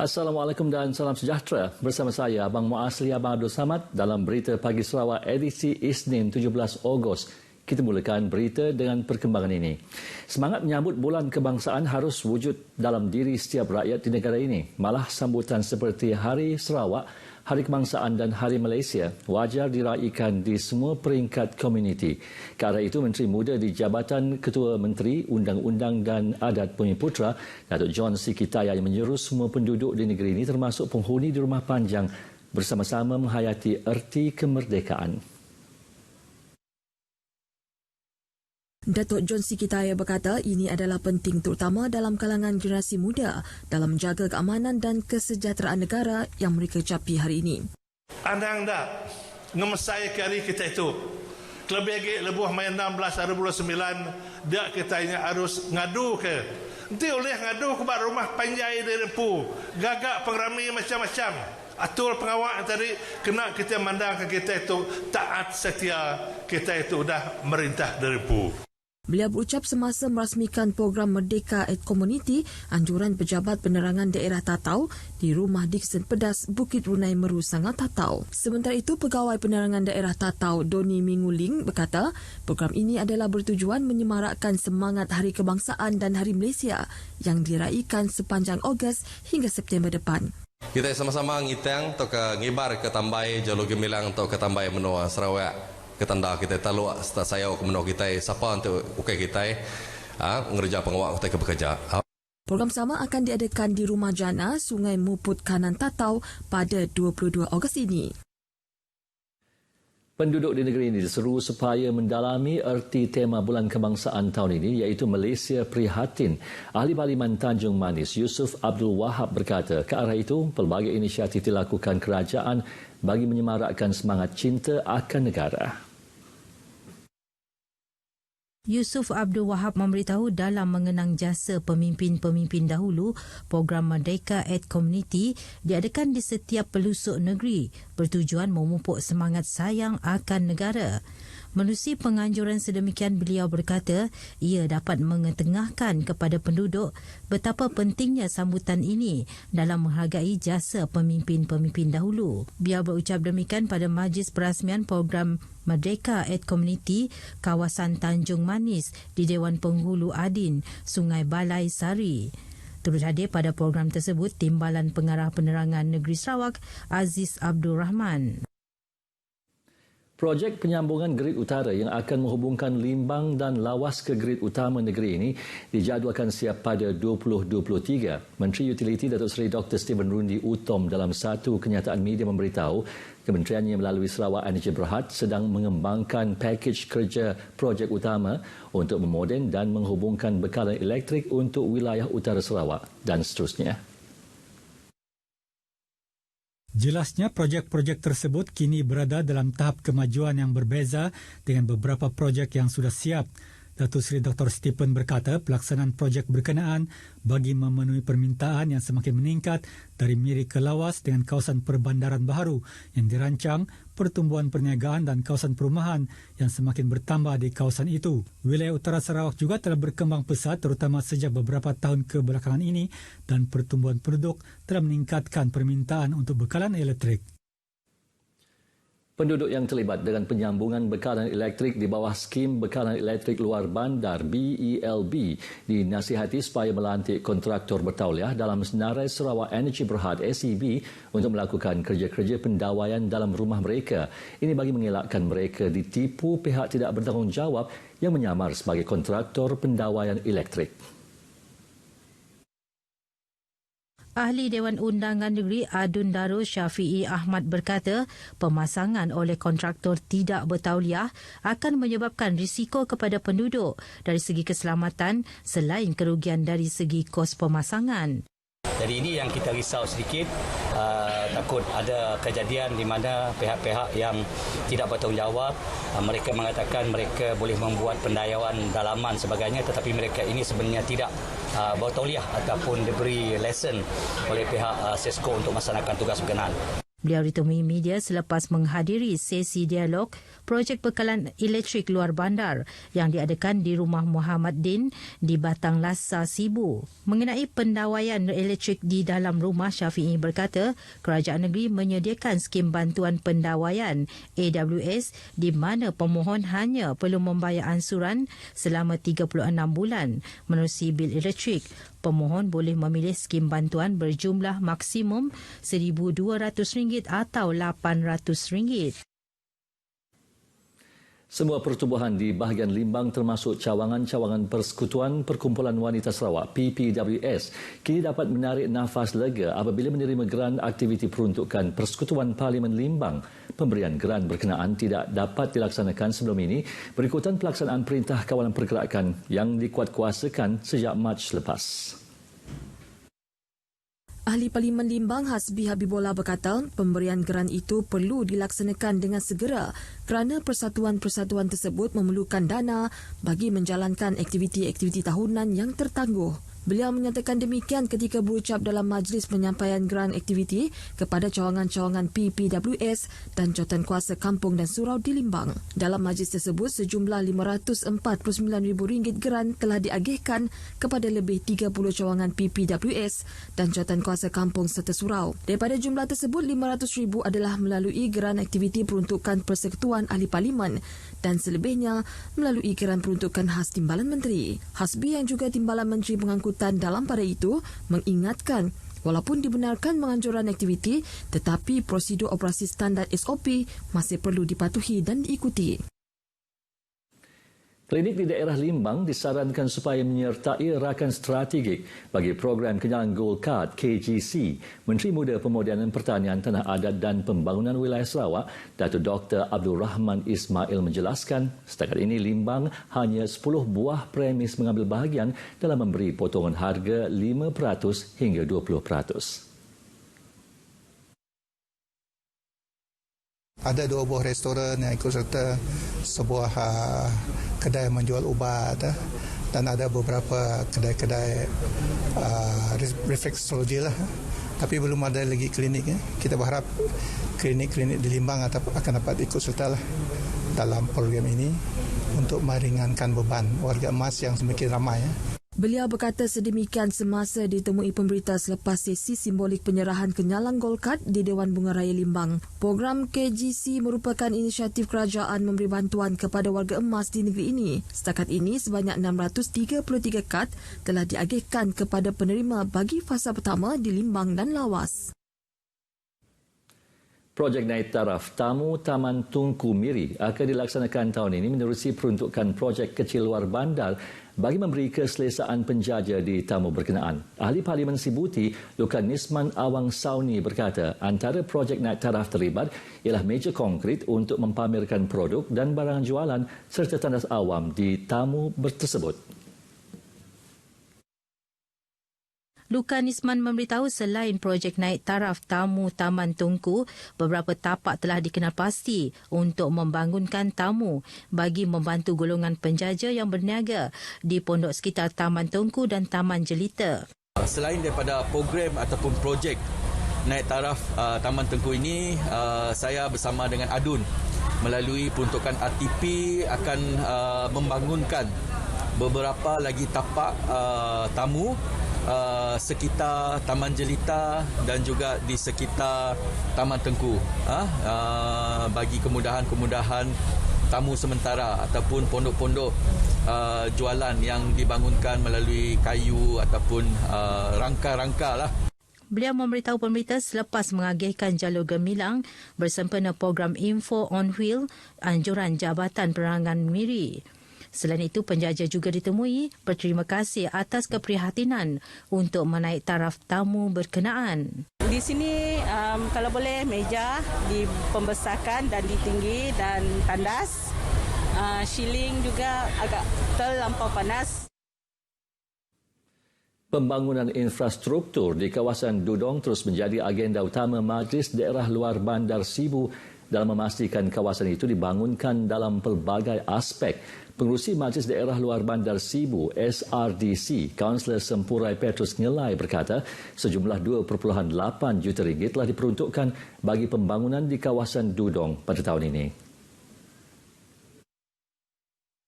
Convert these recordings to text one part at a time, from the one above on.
Assalamualaikum dan salam sejahtera. Bersama saya, Abang Muasli Abang Abdul Samad dalam Berita Pagi Sarawak edisi Isnin 17 Ogos. Kita mulakan berita dengan perkembangan ini. Semangat menyambut Bulan Kebangsaan harus wujud dalam diri setiap rakyat di negara ini. Malah sambutan seperti Hari Sarawak, Hari Kebangsaan dan Hari Malaysia wajar diraikan di semua peringkat komuniti. Ke arah itu, Menteri Muda di Jabatan Ketua Menteri Undang-Undang dan Adat Bumi Putra, Datuk John Sikitaya, yang menyeru semua penduduk di negeri ini termasuk penghuni di rumah panjang bersama-sama menghayati erti kemerdekaan. Datuk John Sikitaya berkata ini adalah penting terutama dalam kalangan generasi muda dalam menjaga keamanan dan kesejahteraan negara yang mereka capai hari ini. Andang dah ngemesai ke hari kita itu. Lebih lagi lebuh main 16 hari bulan 9 dia kita ini harus ngadu ke. Nanti oleh ngadu ke rumah panjai di Rempu. Gagak pengrami macam-macam. Atur pengawal tadi kena kita mandang ke kita itu taat setia kita itu dah merintah dari Rempu. Beliau berucap semasa merasmikan program Merdeka at Community, anjuran Pejabat Penerangan Daerah Tatau di Rumah Dixon Pedas, Bukit Runai Meru, Sangat Tatau. Sementara itu, Pegawai Penerangan Daerah Tatau, Doni Minguling, berkata program ini adalah bertujuan menyemarakkan semangat Hari Kebangsaan dan Hari Malaysia yang diraikan sepanjang Ogos hingga September depan. Kita sama-sama ngitang atau ke ngibar ke tambai jalur gemilang atau ke tambai menua Sarawak. Ketanda kita taluk serta saya ke menua kita siapa untuk ukai kita ngerja pengawal kita ke bekerja. Program sama akan diadakan di Rumah Jana, Sungai Muput Kanan Tatau pada 22 Ogos ini. Penduduk di negeri ini diseru supaya mendalami erti tema Bulan Kebangsaan tahun ini iaitu Malaysia Prihatin. Ahli Parlimen Tanjung Manis Yusuf Abdul Wahab berkata ke arah itu pelbagai inisiatif dilakukan kerajaan bagi menyemarakkan semangat cinta akan negara. Yusuf Abdul Wahab memberitahu dalam mengenang jasa pemimpin-pemimpin dahulu, program Merdeka at Community diadakan di setiap pelosok negeri bertujuan memupuk semangat sayang akan negara. Menerusi penganjuran sedemikian, beliau berkata ia dapat mengetengahkan kepada penduduk betapa pentingnya sambutan ini dalam menghargai jasa pemimpin-pemimpin dahulu. Beliau berucap demikian pada majlis perasmian program Merdeka at Community kawasan Tanjung Manis di Dewan Penghulu Adin, Sungai Balai Sari. Turut hadir pada program tersebut Timbalan Pengarah Penerangan Negeri Sarawak Aziz Abdul Rahman. Projek penyambungan Grid Utara yang akan menghubungkan Limbang dan Lawas ke Grid Utama negeri ini dijadualkan siap pada 2023. Menteri Utiliti Datuk Seri Dr. Stephen Rundi Utom dalam satu kenyataan media memberitahu kementeriannya melalui Sarawak Energy Berhad sedang mengembangkan pakej kerja projek utama untuk memoden dan menghubungkan bekalan elektrik untuk wilayah utara Sarawak dan seterusnya. Jelasnya projek-projek tersebut kini berada dalam tahap kemajuan yang berbeza dengan beberapa projek yang sudah siap. Datuk Seri Dr. Stephen berkata pelaksanaan projek berkenaan bagi memenuhi permintaan yang semakin meningkat dari Miri ke Lawas dengan kawasan perbandaran baharu yang dirancang, pertumbuhan perniagaan dan kawasan perumahan yang semakin bertambah di kawasan itu. Wilayah utara Sarawak juga telah berkembang pesat terutama sejak beberapa tahun kebelakangan ini dan pertumbuhan penduduk telah meningkatkan permintaan untuk bekalan elektrik. Penduduk yang terlibat dengan penyambungan bekalan elektrik di bawah skim bekalan elektrik luar bandar BELB dinasihati supaya melantik kontraktor bertauliah dalam senarai Sarawak Energy Berhad SEB untuk melakukan kerja-kerja pendawaian dalam rumah mereka. Ini bagi mengelakkan mereka ditipu pihak tidak bertanggungjawab yang menyamar sebagai kontraktor pendawaian elektrik. Ahli Dewan Undangan Negeri Adun Darul Syafi'i Ahmad berkata pemasangan oleh kontraktor tidak bertauliah akan menyebabkan risiko kepada penduduk dari segi keselamatan selain kerugian dari segi kos pemasangan. Jadi ini yang kita risau sedikit, takut ada kejadian di mana pihak-pihak yang tidak bertanggungjawab, mereka mengatakan mereka boleh membuat pendayaan dalaman sebagainya tetapi mereka ini sebenarnya tidak bertauliah ataupun diberi lesen oleh pihak SESCO untuk melaksanakan tugas berkenaan. Beliau ditemui media selepas menghadiri sesi dialog projek bekalan elektrik luar bandar yang diadakan di Rumah Muhammad Din di Batang Lasa, Sibu. Mengenai pendawaian elektrik di dalam rumah, Syafi'i berkata kerajaan negeri menyediakan skim bantuan pendawaian AWS di mana pemohon hanya perlu membayar ansuran selama 36 bulan menerusi bil elektrik. Pemohon boleh memilih skim bantuan berjumlah maksimum RM1,200 atau RM800. Semua pertubuhan di bahagian Limbang termasuk cawangan-cawangan Persekutuan Perkumpulan Wanita Sarawak PPWS kini dapat menarik nafas lega apabila menerima geran aktiviti peruntukan Persekutuan Parlimen Limbang. Pemberian geran berkenaan tidak dapat dilaksanakan sebelum ini berikutan pelaksanaan Perintah Kawalan Pergerakan yang dikuatkuasakan sejak Mac lepas. Ahli Parlimen Limbang Hasbi Habibullah berkata pemberian geran itu perlu dilaksanakan dengan segera kerana persatuan-persatuan tersebut memerlukan dana bagi menjalankan aktiviti-aktiviti tahunan yang tertangguh. Beliau menyatakan demikian ketika berucap dalam majlis penyampaian geran aktiviti kepada cawangan-cawangan PPWS dan Jawatankuasa Kampung dan Surau di Limbang. Dalam majlis tersebut, sejumlah RM549,000 geran telah diagihkan kepada lebih 30 cawangan PPWS dan Jawatankuasa Kampung serta Surau. Daripada jumlah tersebut, RM500,000 adalah melalui geran aktiviti peruntukan Persekutuan Ahli Parlimen dan selebihnya melalui geran peruntukan khas Timbalan Menteri. Hasbi yang juga Timbalan Menteri Pengangkutan dalam pada itu mengingatkan walaupun dibenarkan menganjuran aktiviti tetapi prosedur operasi standard SOP masih perlu dipatuhi dan diikuti. Klinik di daerah Limbang disarankan supaya menyertai rakan strategik bagi program kenyalan Gold Card KGC. Menteri Muda Pemodenan Pertanian Tanah Adat dan Pembangunan Wilayah Sarawak, Datuk Dr. Abdul Rahman Ismail menjelaskan, setakat ini Limbang hanya 10 buah premis mengambil bahagian dalam memberi potongan harga 5% hingga 20%. Ada 2 buah restoran yang ikut serta, sebuah kedai menjual ubat dan ada beberapa kedai-kedai refleksologi lah. Tapi belum ada lagi klinik. Kita berharap klinik-klinik di Limbang akan dapat ikut serta lah dalam program ini untuk meringankan beban warga emas yang semakin ramai. Beliau berkata sedemikian semasa ditemui pemberita selepas sesi simbolik penyerahan kenyalang Gold Card di Dewan Bunga Raya Limbang. Program KGC merupakan inisiatif kerajaan memberi bantuan kepada warga emas di negeri ini. Setakat ini, sebanyak 633 kad telah diagihkan kepada penerima bagi fasa pertama di Limbang dan Lawas. Projek naik taraf tamu Taman Tunku Miri akan dilaksanakan tahun ini menerusi peruntukan projek kecil luar bandar bagi memberi keselesaan penjaja di tamu berkenaan. Ahli Parlimen Sibuti, Lukan Nisman Awang Sauni berkata antara projek naik taraf terlibat ialah meja konkrit untuk mempamerkan produk dan barang jualan serta tandas awam di tamu tersebut. Lukan Isman memberitahu selain projek naik taraf tamu Taman Tunku, beberapa tapak telah dikenal pasti untuk membangunkan tamu bagi membantu golongan penjaja yang berniaga di pondok sekitar Taman Tunku dan Taman Jelita. Selain daripada program ataupun projek naik taraf Taman Tunku ini, saya bersama dengan ADUN melalui peruntukan RTP akan membangunkan beberapa lagi tapak tamu sekitar Taman Jelita dan juga di sekitar Taman Tengku bagi kemudahan-kemudahan tamu sementara ataupun pondok-pondok jualan yang dibangunkan melalui kayu ataupun rangka-rangka lah. Beliau memberitahu pemberita selepas mengagihkan jalur gemilang bersempena program Info on Wheel anjuran Jabatan Penerangan Miri. Selain itu, penjaja juga ditemui berterima kasih atas keprihatinan untuk menaik taraf tamu berkenaan. Di sini kalau boleh meja dipembesarkan dan ditinggi dan tandas. Shilling juga agak terlampau panas. Pembangunan infrastruktur di kawasan Dudong terus menjadi agenda utama Majlis Daerah Luar Bandar Sibu dalam memastikan kawasan itu dibangunkan dalam pelbagai aspek. Pengerusi Majlis Daerah Luar Bandar Sibu SRDC, Kaunselor Sempurai Petrus Ngelai berkata sejumlah 2.8 juta ringgit telah diperuntukkan bagi pembangunan di kawasan Dudong pada tahun ini.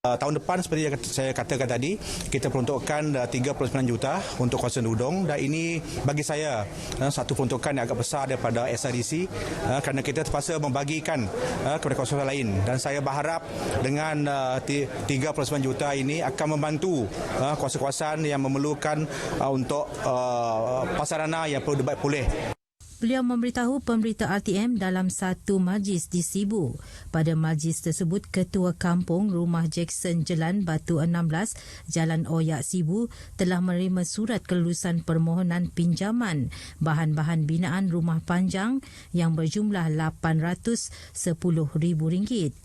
Tahun depan seperti yang saya katakan tadi, kita peruntukkan 39 juta untuk kawasan Dudong, dan ini bagi saya satu peruntukan yang agak besar daripada SRDC kerana kita terpaksa membagikan kepada kawasan lain, dan saya berharap dengan 39 juta ini akan membantu kawasan-kawasan yang memerlukan untuk prasarana yang perlu dibuat pulih. Beliau memberitahu pemberita RTM dalam satu majlis di Sibu. Pada majlis tersebut, Ketua Kampung Rumah Jackson Jelan Batu 16, Jalan Oyak Sibu telah menerima surat kelulusan permohonan pinjaman bahan-bahan binaan rumah panjang yang berjumlah RM810,000.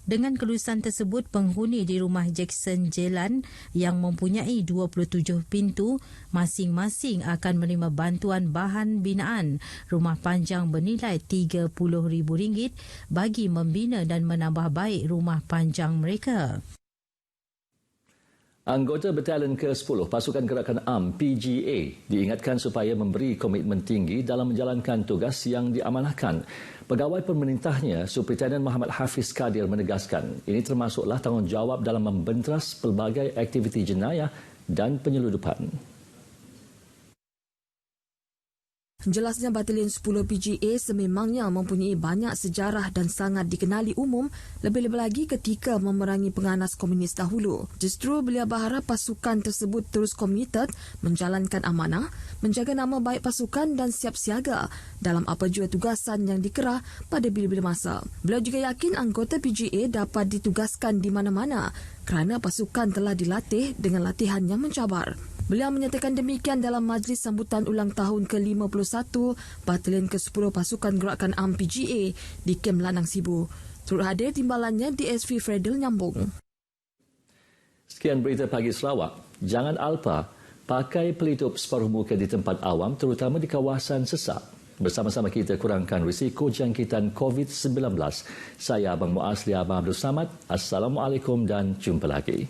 Dengan kelulusan tersebut, penghuni di Rumah Jackson Jelan yang mempunyai 27 pintu masing-masing akan menerima bantuan bahan binaan rumah panjang bernilai RM30,000 bagi membina dan menambah baik rumah panjang mereka. Anggota Batalion ke-10 Pasukan Gerakan AM PGA diingatkan supaya memberi komitmen tinggi dalam menjalankan tugas yang diamanahkan. Pegawai pemerintahnya, Superintendent Muhammad Hafiz Kadir menegaskan ini termasuklah tanggungjawab dalam membenteras pelbagai aktiviti jenayah dan penyeludupan. Jelasnya Batalion 10 PGA sememangnya mempunyai banyak sejarah dan sangat dikenali umum, lebih-lebih lagi ketika memerangi penganas komunis dahulu. Justru beliau berharap pasukan tersebut terus komited menjalankan amanah, menjaga nama baik pasukan dan siap siaga dalam apa jua tugasan yang dikerah pada bila-bila masa. Beliau juga yakin anggota PGA dapat ditugaskan di mana-mana kerana pasukan telah dilatih dengan latihan yang mencabar. Beliau menyatakan demikian dalam majlis sambutan ulang tahun ke-51 Batalion ke-10 Pasukan Gerakan AM PGA di Kem Lanang Sibu. Turut hadir timbalannya DSV Fredel Nyambung. Sekian berita pagi Sarawak. Jangan alpa pakai pelitup separuh muka di tempat awam, terutama di kawasan sesak. Bersama-sama kita kurangkan risiko jangkitan COVID-19. Saya Abang Muaz Abang Abdul Samad. Assalamualaikum dan jumpa lagi.